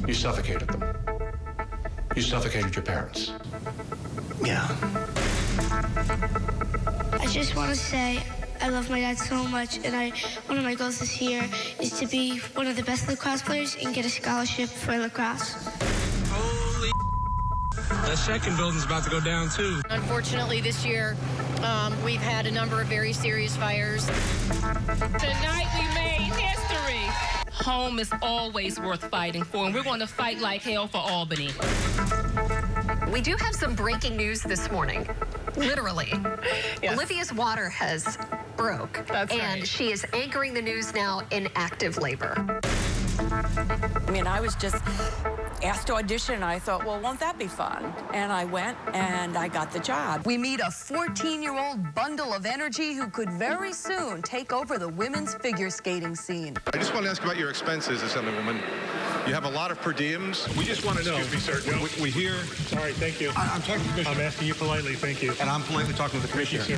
You suffocated them. You suffocated your parents. Yeah. I just want to say I love my dad so much, and one of my goals this year is to be one of the best lacrosse players and get a scholarship for lacrosse. Holy the second building's about to go down too. Unfortunately, this year we've had a number of very serious fires. Tonight we made history. Home is always worth fighting for, and we're going to fight like hell for Albany. We do have some breaking news this morning. Literally. Yes. Olivia's water has broke. That's and right. she is anchoring the news now in active labor. I mean, I was just asked to audition, and I thought, well, won't that be fun? And I went, and I got the job. We meet a 14-year-old bundle of energy who could very soon take over the women's figure skating scene. I just want to ask about your expenses, Assemblywoman. You have a lot of per diems. We just want to know. Excuse me, sir. No. We hear. Sorry, thank you. I'm talking to the Commissioner. I'm asking you politely, thank you. And I'm politely talking to the Commissioner.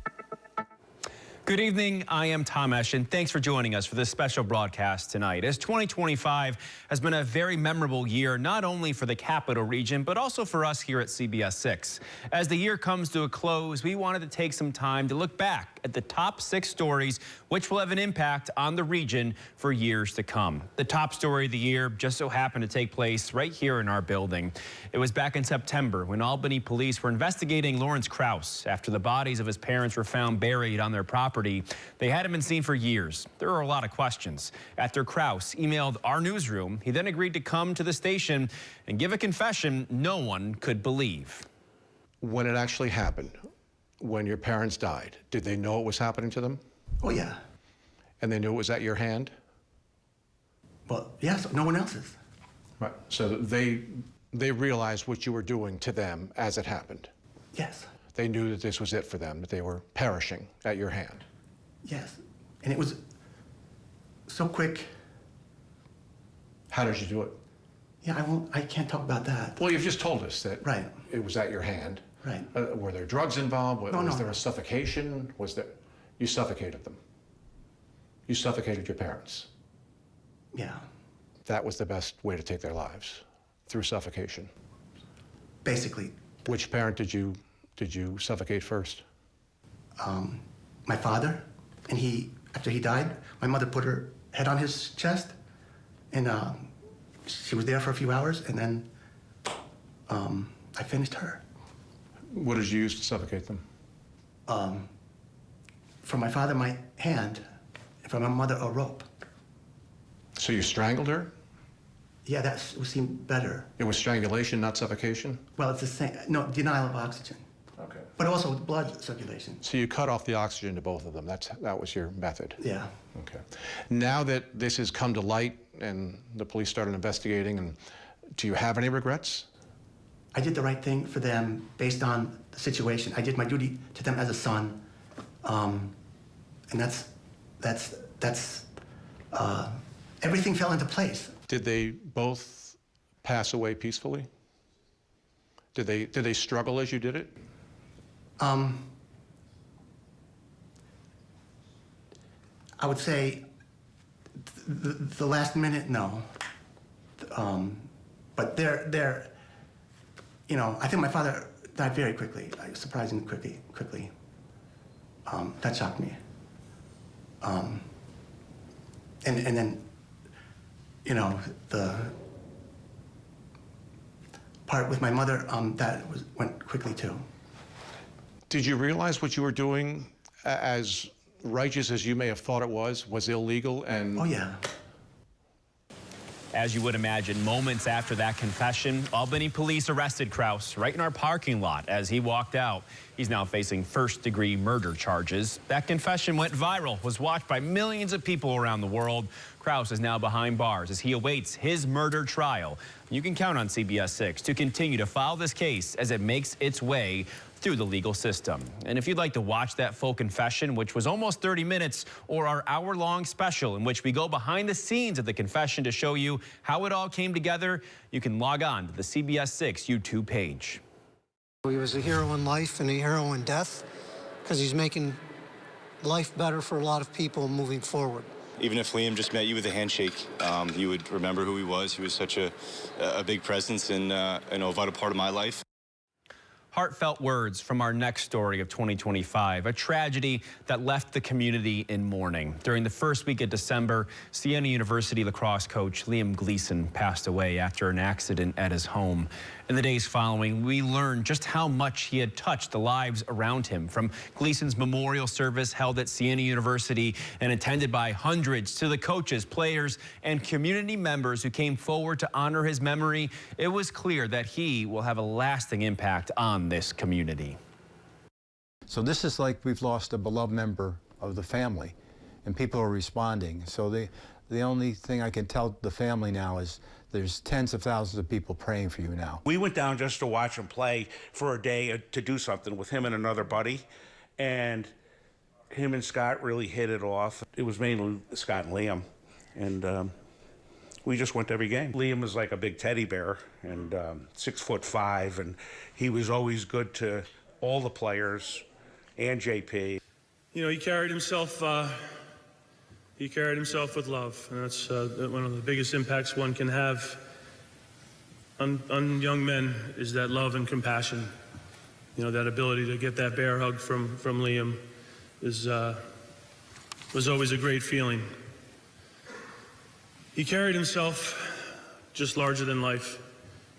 Good evening, I am Tom Esch, and thanks for joining us for this special broadcast tonight. As 2025 has been a very memorable year, not only for the Capital Region, but also for us here at CBS6. As the year comes to a close, we wanted to take some time to look back at the top 6 stories which will have an impact on the region for years to come. The top story of the year just so happened to take place right here in our building. It was back in September when Albany police were investigating Lawrence Krauss after the bodies of his parents were found buried on their property. They hadn't been seen for years. There were a lot of questions. After Krauss emailed our newsroom, he then agreed to come to the station and give a confession no one could believe. When it actually happened, when your parents died, did they know it was happening to them? Oh, yeah. And they knew it was at your hand? Well, yes, no one else's. Right. So they realized what you were doing to them as it happened? Yes. They knew that this was it for them, that they were perishing at your hand? Yes. And it was so quick. How did you do it? Yeah, I can't talk about that. Well, you've just told us that Right. it was at your hand. Right. Were there drugs involved? No, was no. there a suffocation? You suffocated them. You suffocated your parents. Yeah. That was the best way to take their lives, through suffocation. Basically. Which parent did you suffocate first? My father, and after he died, my mother put her head on his chest, and she was there for a few hours, and then I finished her. What did you use to suffocate them? For my father, my hand, and for my mother, a rope. So you strangled her? Yeah, that would seem better. It was strangulation, not suffocation? Well, it's the same. No, denial of oxygen. Okay. But also blood circulation. So you cut off the oxygen to both of them. That was your method? Yeah. Okay. Now that this has come to light and the police started investigating, and do you have any regrets? I did the right thing for them based on the situation. I did my duty to them as a son, and everything fell into place. Did they both pass away peacefully? Did they struggle as you did it? I would say the last minute, no. But they're, you know, I think my father died very quickly, surprisingly quickly. That shocked me. And then, you know, the part with my mother, went quickly too. Did you realize what you were doing, as righteous as you may have thought it was illegal? And oh yeah. As you would imagine, moments after that confession, Albany police arrested Krauss right in our parking lot as he walked out. He's now facing first-degree murder charges. That confession went viral, was watched by millions of people around the world. Krauss is now behind bars as he awaits his murder trial. You can count on CBS6 to continue to follow this case as it makes its way through the legal system. And if you'd like to watch that full confession, which was almost 30 minutes, or our hour-long special in which we go behind the scenes of the confession to show you how it all came together, you can log on to the CBS6 YouTube page. He was a hero in life and a hero in death because he's making life better for a lot of people moving forward. Even if Liam just met you with a handshake, you would remember who he was. He was such a big presence and a vital part of my life. Heartfelt words from our next story of 2025, a tragedy that left the community in mourning. During the first week of December, Siena University lacrosse coach Liam Gleason passed away after an accident at his home. In the days following, we learned just how much he had touched the lives around him, from Gleason's memorial service held at Siena University and attended by hundreds to the coaches, players, and community members who came forward to honor his memory. It was clear that he will have a lasting impact on this community. So this is like we've lost a beloved member of the family, and people are responding. So the only thing I can tell the family now is there's tens of thousands of people praying for you now. We went down just to watch him play for a day to do something with him and another buddy, and him and Scott really hit it off. It was mainly Scott and Liam, and we just went to every game. Liam was like a big teddy bear, and 6'5", and he was always good to all the players and JP. You know, he carried himself with love, and that's one of the biggest impacts one can have on young men, is that love and compassion. You know, that ability to get that bear hug from Liam was always a great feeling. He carried himself just larger than life.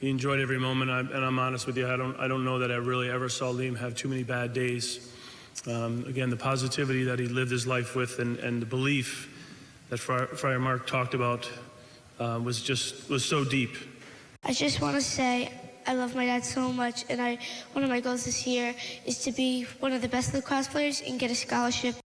He enjoyed every moment, and I'm honest with you, I don't know that I really ever saw Liam have too many bad days. Again, the positivity that he lived his life with, and the belief that Friar Mark talked about was so deep. I just want to say I love my dad so much, and one of my goals this year is to be one of the best lacrosse players and get a scholarship.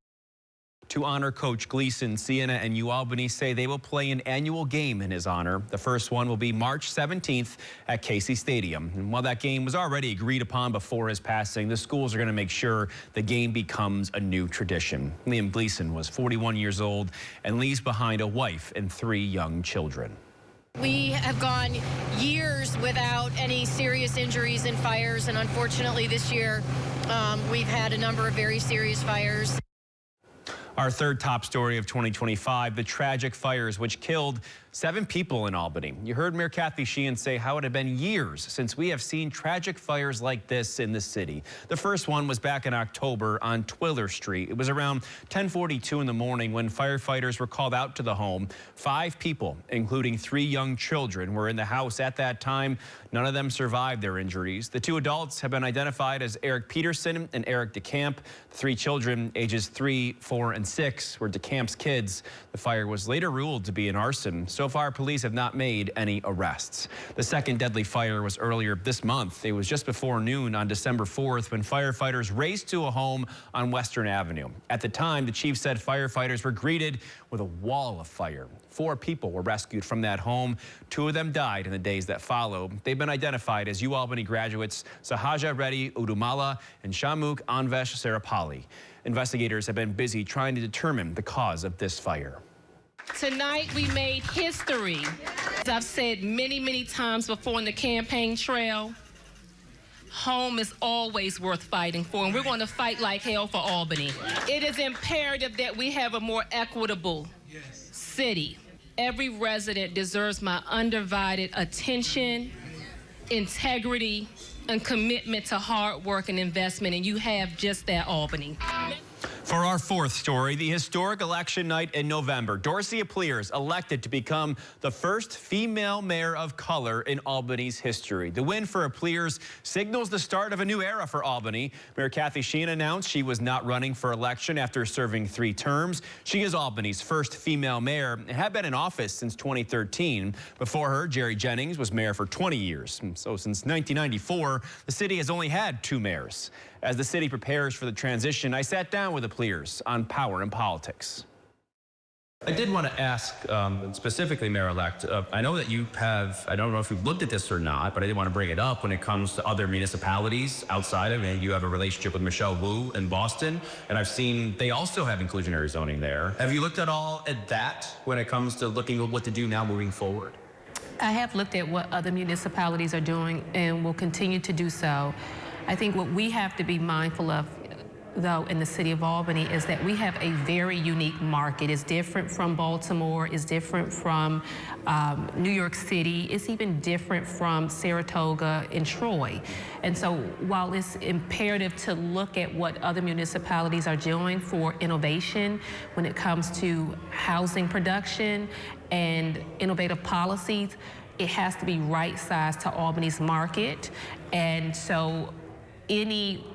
To honor Coach Gleason, Siena and Albany say they will play an annual game in his honor. The first one will be March 17th at Casey Stadium. And while that game was already agreed upon before his passing, the schools are going to make sure the game becomes a new tradition. Liam Gleason was 41 years old and leaves behind a wife and 3 young children. We have gone years without any serious injuries in fires, and unfortunately this year we've had a number of very serious fires. Our third top story of 2025, the tragic fires which killed 7 people in Albany. You heard Mayor Kathy Sheehan say how it had been years since we have seen tragic fires like this in the city. The first one was back in October on Twiller Street. It was around 10:42 in the morning when firefighters were called out to the home. 5 people, including 3 young children, were in the house at that time. None of them survived their injuries. The 2 adults have been identified as Eric Peterson and Eric DeCamp. The 3 children, ages 3, 4, and 6, were DeCamp's kids. The fire was later ruled to be an arson. So far, police have not made any arrests. The second deadly fire was earlier this month. It was just before noon on December 4th when firefighters raced to a home on Western Avenue. At the time, the chief said firefighters were greeted with a wall of fire. 4 people were rescued from that home. 2 of them died in the days that followed. They've been identified as Albany graduates Sahaja Reddy Udumala and Shamuk Anvesh Sarapali. Investigators have been busy trying to determine the cause of this fire. Tonight we made history. As I've said many times before in the campaign trail, home is always worth fighting for, and we're going to fight like hell for Albany. It is imperative that we have a more equitable city. Every resident deserves my undivided attention, integrity, and commitment to hard work and investment, and you have just that, Albany. For our fourth story, the historic election night in November, Dorcia Pliers elected to become the first female mayor of color in Albany's history. The win for Pliers signals the start of a new era for Albany. Mayor Kathy Sheehan announced she was not running for election after serving 3 terms. She is Albany's first female mayor and had been in office since 2013. Before her, Jerry Jennings was mayor for 20 years. So since 1994, the city has only had 2 mayors. As the city prepares for the transition, I sat down with the Pliers on power and politics. I did want to ask specifically, Mayor-elect, I know that you have, I don't know if you've looked at this or not, but I did want to bring it up when it comes to other municipalities outside of it. You have a relationship with Michelle Wu in Boston, and I've seen they also have inclusionary zoning there. Have you looked at all at that when it comes to looking at what to do now moving forward? I have looked at what other municipalities are doing and will continue to do so. I think what we have to be mindful of though, in the city of Albany is that we have a very unique market. It's different from Baltimore, it's different from New York City, it's even different from Saratoga and Troy. And so while it's imperative to look at what other municipalities are doing for innovation when it comes to housing production and innovative policies, it has to be right-sized to Albany's market. And so any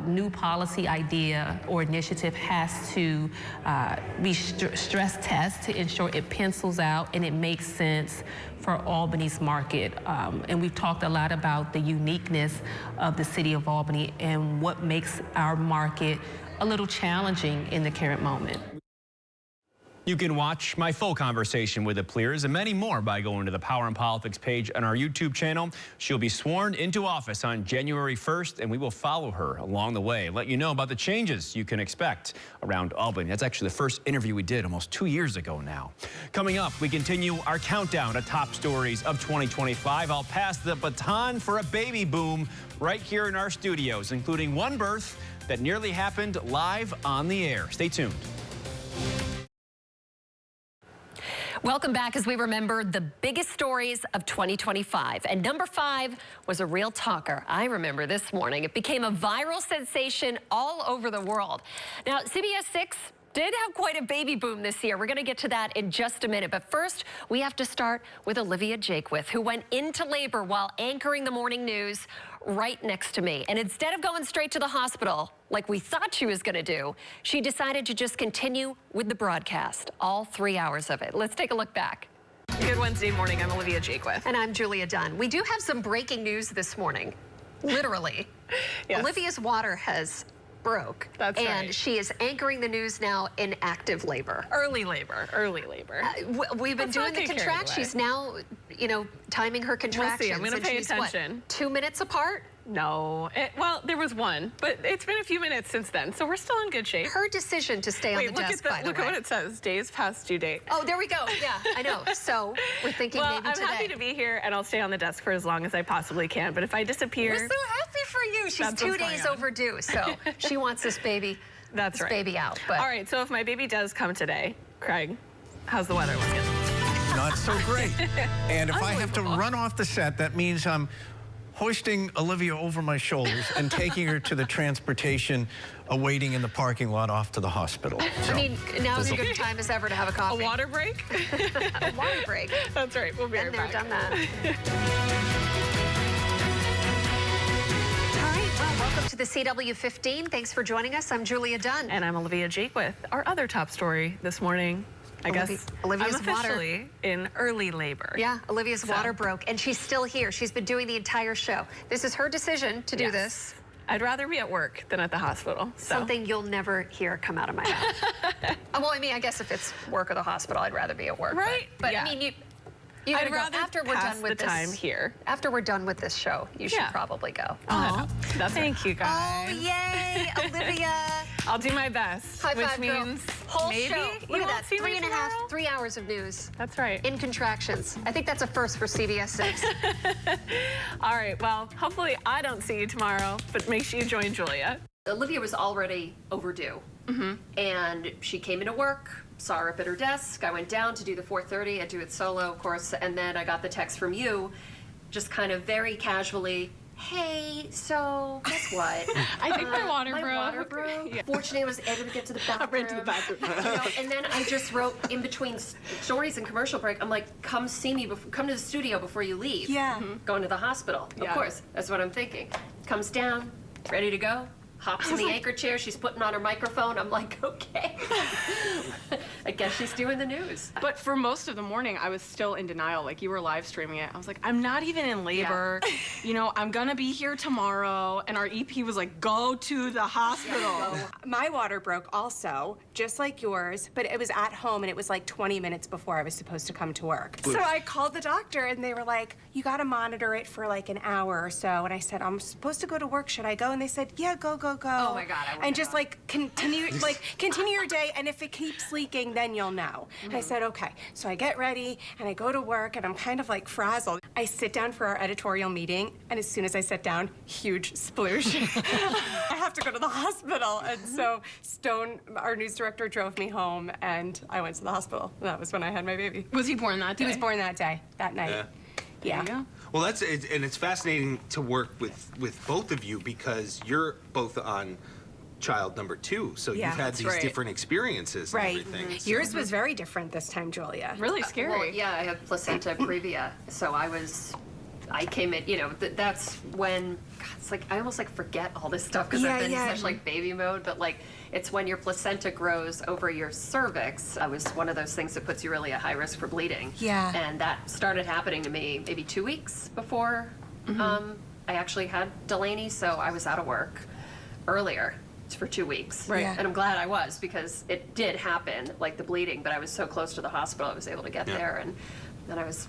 new policy idea or initiative has to be stress tested to ensure it pencils out and it makes sense for Albany's market. And we've talked a lot about the uniqueness of the city of Albany and what makes our market a little challenging in the current moment. You can watch my full conversation with the Pleers and many more by going to the Power and Politics page on our YouTube channel. She'll be sworn into office on January 1st, and we will follow her along the way, let you know about the changes you can expect around Albany. That's actually the first interview we did almost 2 years ago now. Coming up, we continue our countdown to top stories of 2025. I'll pass the baton for a baby boom right here in our studios, including one birth that nearly happened live on the air. Stay tuned. Welcome back as we remember the biggest stories of 2025. And number 5 was a real talker. I remember this morning. It became a viral sensation all over the world. Now, CBS6 did have quite a baby boom this year. We're going to get to that in just a minute. But first, we have to start with Olivia Jakewith, who went into labor while anchoring the morning news right next to me. And instead of going straight to the hospital, like we thought she was going to do, she decided to just continue with the broadcast, all 3 hours of it. Let's take a look back. Good Wednesday morning. I'm Olivia Jakewith. And I'm Julia Dunn. We do have some breaking news this morning, literally. Yes. Olivia's water has broke. That's right. And she is anchoring the news now in active labor. Early labor. We've been doing the contractions. She's now, you know, timing her contractions. We'll see. I'm going to pay attention. What, 2 minutes apart? No. Well, there was one, but it's been a few minutes since then, so we're still in good shape. Her decision to stay on the desk, by the way. Look at what it says. Days past due date. Oh, there we go. Yeah, I know. So we're thinking well, maybe today. I'm happy to be here, and I'll stay on the desk for as long as I possibly can. But if I disappear... We're so happy for you. She's 2 days overdue, so she wants this baby, baby out. But. All right, so if my baby does come today, Craig, how's the weather looking? Not so great. And if I have to run off the set, that means I'm hoisting Olivia over my shoulders and taking her to the transportation awaiting in the parking lot off to the hospital. So, I mean, now is a good time as ever to have a coffee. A water break? A water break. That's right. We'll be right back. Done that. All right, well, welcome to the CW15. Thanks for joining us. I'm Julia Dunn. And I'm Olivia Jakewith. Our other top story this morning, I guess Olivia's I'm officially water. In early labor. Yeah, Olivia's water broke, and she's still here. She's been doing the entire show. This is her decision to do this. I'd rather be at work than at the hospital. So. Something you'll never hear come out of my mouth. Well, I mean, I guess if it's work or the hospital, I'd rather be at work. Right? But yeah. I mean, you I'd gotta rather go. After we're done with the time here. After we're done with this show, you should probably go. Oh, thank you guys. Oh, yay, Olivia. I'll do my best. High which five, means whole maybe show. Look at that, 3 hours of news. That's right. In contractions. I think that's a first for CBS6. All right, well, hopefully I don't see you tomorrow, but make sure you join Julia. Olivia was already overdue. And she came into work, saw her up at her desk. I went down to do the 4:30. I do it solo, of course, and then I got the text from you, just kind of very casually, hey, so guess what? I think my water broke. Yeah. Fortunately, I was able to get to the bathroom. I ran to the bathroom. You know, and then I just wrote in between stories and commercial break, I'm like, come see me, come to the studio before you leave. Yeah. Going to the hospital. Of course, that's what I'm thinking. Comes down, ready to go. Hops in the anchor chair. She's putting on her microphone. I'm like, okay. I guess she's doing the news. But for most of the morning, I was still in denial. Like, you were live streaming it. I was like, I'm not even in labor. Yeah. You know, I'm going to be here tomorrow. And our EP was like, go to the hospital. My water broke also, just like yours, but it was at home, and it was like 20 minutes before I was supposed to come to work. So I called the doctor, and they were like, you got to monitor it for like an hour or so. And I said, I'm supposed to go to work. Should I go? And they said, yeah, go. go. Oh my God, I would and just like continue your day, and if it keeps leaking, then you'll know. I said, okay. So I get ready and I go to work, and I'm kind of like frazzled. I sit down for our editorial meeting, and as soon as I sit down, huge sploosh. I have to go to the hospital, and so Stone, our news director, drove me home, and I went to the hospital. And that was when I had my baby. Was he born that day? He was born that day, that night. Yeah. Well, and it's fascinating to work with both of you because you're both on child number 2, so you've had these different experiences and everything. So. Yours was very different this time, Julia. Really scary. Well, yeah, I have placenta previa, so I came in, you know, that's when, God, it's like, I almost like forget all this stuff because I've been in such like baby mode, but like, it's when your placenta grows over your cervix. I was one of those things that puts you really at high risk for bleeding. Yeah. And that started happening to me maybe 2 weeks before I actually had Delaney, so I was out of work earlier for 2 weeks. Right. And I'm glad I was because it did happen, like the bleeding, but I was so close to the hospital, I was able to get there. And then I was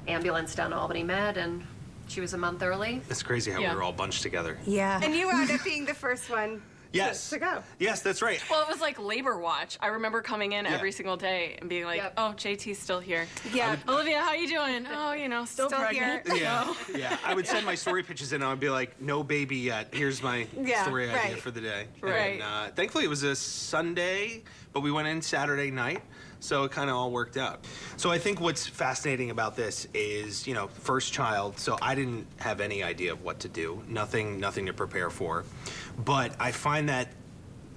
ambulance down to Albany Med, and she was a month early. It's crazy how we were all bunched together. Yeah. And you wound up being the first one to go. Yes, that's right. Well, it was like labor watch. I remember coming in every single day and being like, oh, JT's still here. Yeah. Olivia, how you doing? Oh, you know, still pregnant. Here. Yeah. I would send my story pitches in and I'd be like, no baby yet. Here's my story idea for the day. Right. And thankfully it was a Sunday, but we went in Saturday night. So it kind of all worked out. So I think what's fascinating about this is, you know, first child, so I didn't have any idea of what to do, nothing to prepare for. But I find that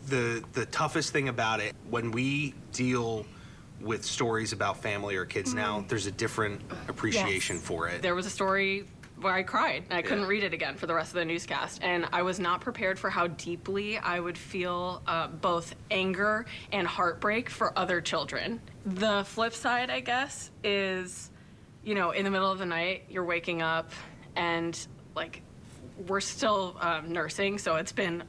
the toughest thing about it, when we deal with stories about family or kids now, there's a different appreciation for it. There was a story where I cried and I couldn't read it again for the rest of the newscast, and I was not prepared for how deeply I would feel both anger and heartbreak for other children. The flip side, I guess, is, you know, in the middle of the night, you're waking up and like we're still nursing, so it's been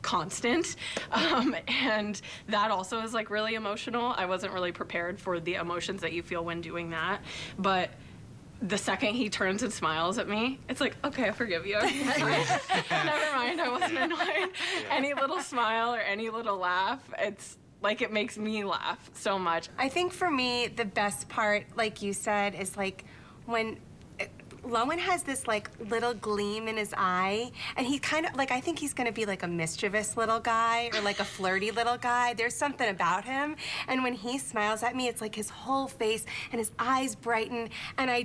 constant, and that also is like really emotional. I wasn't really prepared for the emotions that you feel when doing that, but the second he turns and smiles at me, it's like, okay, I forgive you. Never mind, I wasn't annoyed. Any little smile or any little laugh, it's like it makes me laugh so much. I think for me, the best part, like you said, is like when Lowen has this like little gleam in his eye, and he kind of like, I think he's gonna be like a mischievous little guy or like a flirty little guy. There's something about him, and when he smiles at me, it's like his whole face and his eyes brighten, and I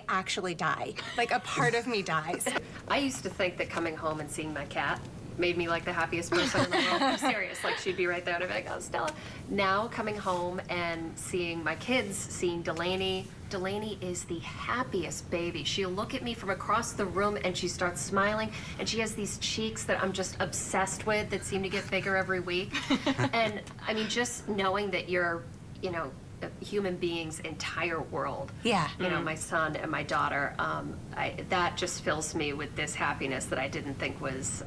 actually die. Like a part of me dies. I used to think that coming home and seeing my cat made me like the happiest person in the world. I'm serious. Like she'd be right there and I'd be like, oh, Stella. Now coming home and seeing my kids, seeing Delaney. Delaney is the happiest baby. She'll look at me from across the room and she starts smiling, and she has these cheeks that I'm just obsessed with that seem to get bigger every week. And I mean, just knowing that you're, you know, a human being's entire world. Yeah. You know, my son and my daughter, that just fills me with this happiness that I didn't think was,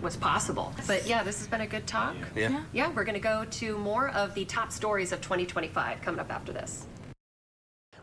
was possible. But yeah, this has been a good talk. Yeah, we're gonna go to more of the top stories of 2025 coming up after this.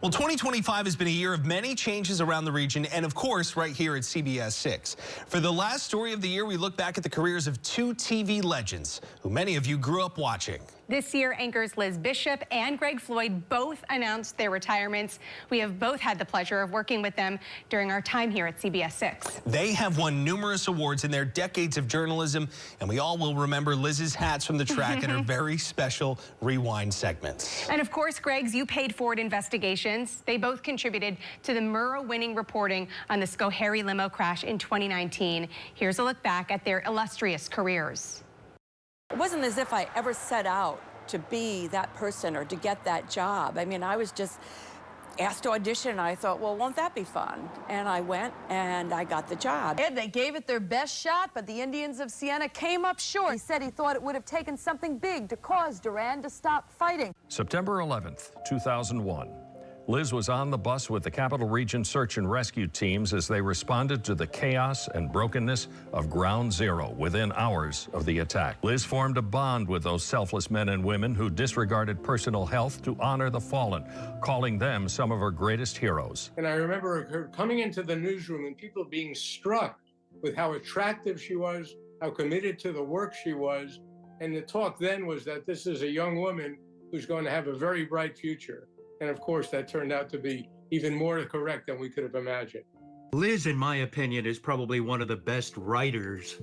Well, 2025 has been a year of many changes around the region, and of course, right here at CBS6. For the last story of the year, we look back at the careers of 2 TV legends who many of you grew up watching. This year, anchors Liz Bishop and Greg Floyd both announced their retirements. We have both had the pleasure of working with them during our time here at CBS6. They have won numerous awards in their decades of journalism, and we all will remember Liz's hats from the track and her very special Rewind segments. And of course, Greg's You Paid For It investigations. They both contributed to the Murrow-winning reporting on the Schoharie limo crash in 2019. Here's a look back at their illustrious careers. It wasn't as if I ever set out to be that person or to get that job. I mean, I was just asked to audition, and I thought, well, won't that be fun? And I went, and I got the job. And they gave it their best shot, but the Indians of Siena came up short. He said he thought it would have taken something big to cause Duran to stop fighting. September 11th, 2001. Liz was on the bus with the Capital Region search and rescue teams as they responded to the chaos and brokenness of Ground Zero within hours of the attack. Liz formed a bond with those selfless men and women who disregarded personal health to honor the fallen, calling them some of her greatest heroes. And I remember her coming into the newsroom and people being struck with how attractive she was, how committed to the work she was. And the talk then was that this is a young woman who's going to have a very bright future. And of course, that turned out to be even more correct than we could have imagined. Liz, in my opinion, is probably one of the best writers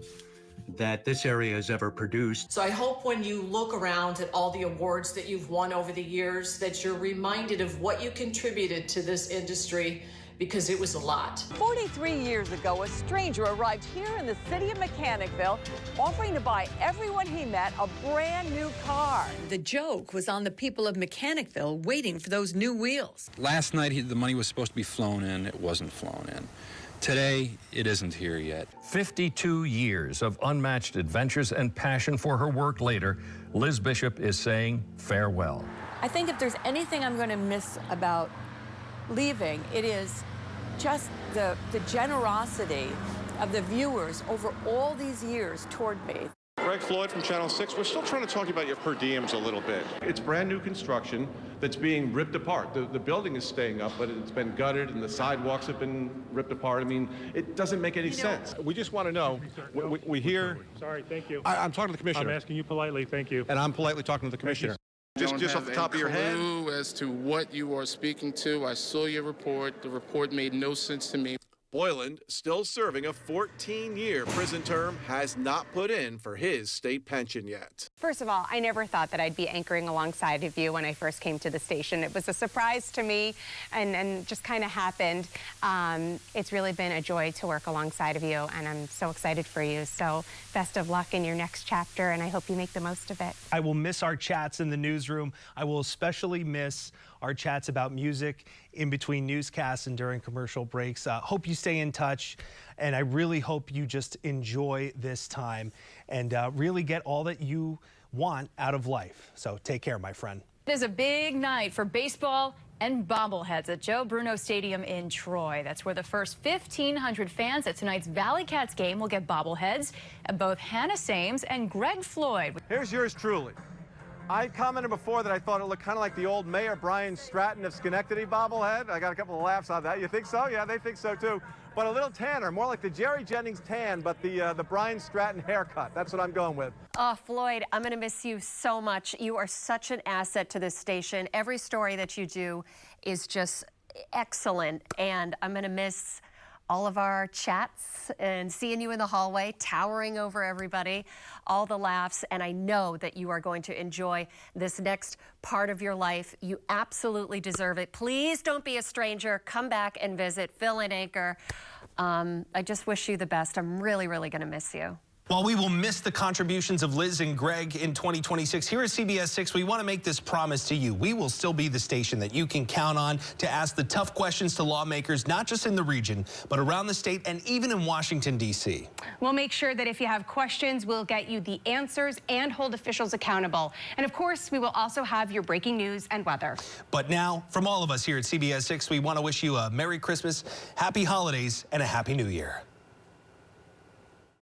that this area has ever produced. So I hope when you look around at all the awards that you've won over the years, that you're reminded of what you contributed to this industry, because it was a lot. 43 years ago, a stranger arrived here in the city of Mechanicville, offering to buy everyone he met a brand new car. The joke was on the people of Mechanicville waiting for those new wheels. Last night, the money was supposed to be flown in. It wasn't flown in. Today, it isn't here yet. 52 years of unmatched adventures and passion for her work later, Liz Bishop is saying farewell. I think if there's anything I'm going to miss about leaving, it is just the generosity of the viewers over all these years toward me. Greg Floyd from Channel 6. We're still trying to talk about your per diems a little bit. It's brand new construction that's being ripped apart. The building is staying up, but it's been gutted and the sidewalks have been ripped apart. I mean, it doesn't make any sense. We just want to know, we hear... Sorry, thank you. I'm talking to the commissioner. I'm asking you politely, thank you. And I'm politely talking to the commissioner. Just off the top of your head? I don't have a clue as to what you are speaking to. I saw your report. The report made no sense to me. Boyland, still serving a 14-year prison term, has not put in for his state pension yet. First of all, I never thought that I'd be anchoring alongside of you when I first came to the station. It was a surprise to me and just kind of happened. It's really been a joy to work alongside of you, and I'm so excited for you. So best of luck in your next chapter, and I hope you make the most of it. I will miss our chats in the newsroom. I will especially miss our chats about music in between newscasts and during commercial breaks. Hope you stay in touch, and I really hope you just enjoy this time and really get all that you want out of life. So take care, my friend. It is a big night for baseball and bobbleheads at Joe Bruno Stadium in Troy. That's where the first 1,500 fans at tonight's Valley Cats game will get bobbleheads at both Hannah Sames and Greg Floyd. Here's yours truly. I commented before that I thought it looked kind of like the old Mayor Brian Stratton of Schenectady bobblehead. I got a couple of laughs on that. You think so? Yeah, they think so too. But a little tanner, more like the Jerry Jennings tan, but the Brian Stratton haircut. That's what I'm going with. Oh, Floyd, I'm going to miss you so much. You are such an asset to this station. Every story that you do is just excellent, and I'm going to miss all of our chats and seeing you in the hallway, towering over everybody, all the laughs, and I know that you are going to enjoy this next part of your life. You absolutely deserve it. Please don't be a stranger. Come back and visit. Fill in anchor. I just wish you the best. I'm really, really going to miss you. While we will miss the contributions of Liz and Greg in 2026, here at CBS6, we want to make this promise to you. We will still be the station that you can count on to ask the tough questions to lawmakers, not just in the region, but around the state and even in Washington, D.C. We'll make sure that if you have questions, we'll get you the answers and hold officials accountable. And of course, we will also have your breaking news and weather. But now, from all of us here at CBS6, we want to wish you a Merry Christmas, Happy Holidays, and a Happy New Year.